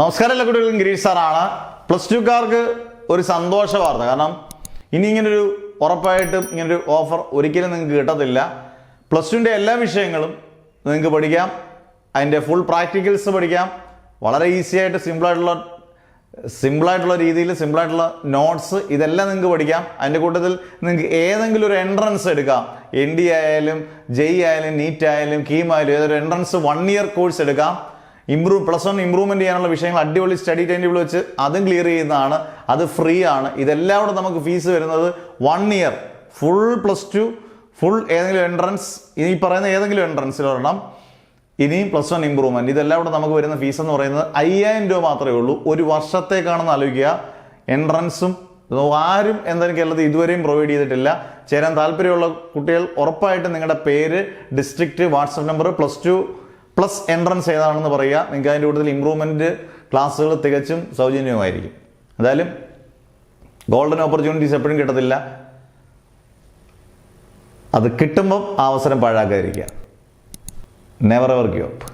നമസ്കാരം എല്ലാ കുട്ടികൾക്കും ഗിരീഷ് സാറാണ്. പ്ലസ് ടുക്കാർക്ക് ഒരു സന്തോഷ വാർത്ത. കാരണം ഇനി ഇങ്ങനൊരു ഉറപ്പായിട്ടും ഇങ്ങനൊരു ഓഫർ ഒരിക്കലും നിങ്ങൾക്ക് കിട്ടത്തില്ല. പ്ലസ് ടുവിൻ്റെ എല്ലാ വിഷയങ്ങളും നിങ്ങൾക്ക് പഠിക്കാം, അതിൻ്റെ ഫുൾ പ്രാക്ടിക്കൽസ് പഠിക്കാം, വളരെ ഈസി ആയിട്ട് സിമ്പിളായിട്ടുള്ള രീതിയിൽ സിമ്പിളായിട്ടുള്ള നോട്ട്സ് ഇതെല്ലാം നിങ്ങൾക്ക് പഠിക്കാം. അതിൻ്റെ കൂട്ടത്തിൽ നിങ്ങൾക്ക് ഏതെങ്കിലും ഒരു എൻട്രൻസ് എടുക്കാം. ND ആയാലും JEE ആയാലും നീറ്റ് ആയാലും കീം ആയാലും ഏതൊരു എൻട്രൻസ് 1 ഇയർ കോഴ്സ് എടുക്കാം. പ്ലസ് 1 ഇമ്പ്രൂവ്മെന്റ് ചെയ്യാനുള്ള വിഷയങ്ങൾ അടിപൊളി സ്റ്റഡി ടൈം ടേബിൾ വെച്ച് അതും ക്ലിയർ ചെയ്യുന്നതാണ്. അത് ഫ്രീ ആണ്. ഇതെല്ലാം കൂടെ നമുക്ക് ഫീസ് വരുന്നത് 1 ഇയർ ഫുൾ പ്ലസ് 2 ഫുൾ ഏതെങ്കിലും എൻട്രൻസ്, ഇനി പറയുന്ന ഏതെങ്കിലും എൻട്രൻസിൽ ഒരെണ്ണം, ഇനിയും പ്ലസ് 1 ഇമ്പ്രൂവ്മെന്റ്, ഇതെല്ലാം കൂടെ നമുക്ക് വരുന്ന ഫീസ് എന്ന് പറയുന്നത് 5000 രൂപ മാത്രമേ ഉള്ളൂ. ഒരു വർഷത്തേക്കാണെന്ന് ആലോചിക്കുക. എൻട്രൻസും ആരും എന്തായാലും കേരളത്തിൽ ഇതുവരെയും പ്രൊവൈഡ് ചെയ്തിട്ടില്ല. ചേരാൻ താല്പര്യമുള്ള കുട്ടികൾ ഉറപ്പായിട്ടും നിങ്ങളുടെ പേര്, district, WhatsApp number, plus 2 plus entrance ഏതാണെന്ന് പറയുക. നിങ്ങൾക്ക് അതിൻ്റെ കൂടുതൽ ഇമ്പ്രൂവ്മെൻറ്റ് ക്ലാസ്സുകൾ തികച്ചും സൗജന്യമായിരിക്കും. എന്തായാലും ഗോൾഡൻ ഓപ്പർച്യൂണിറ്റീസ് എപ്പോഴും കിട്ടത്തില്ല. അത് കിട്ടുമ്പം ആ അവസരം പാഴാക്കാതിരിക്കുക. Never ever give up.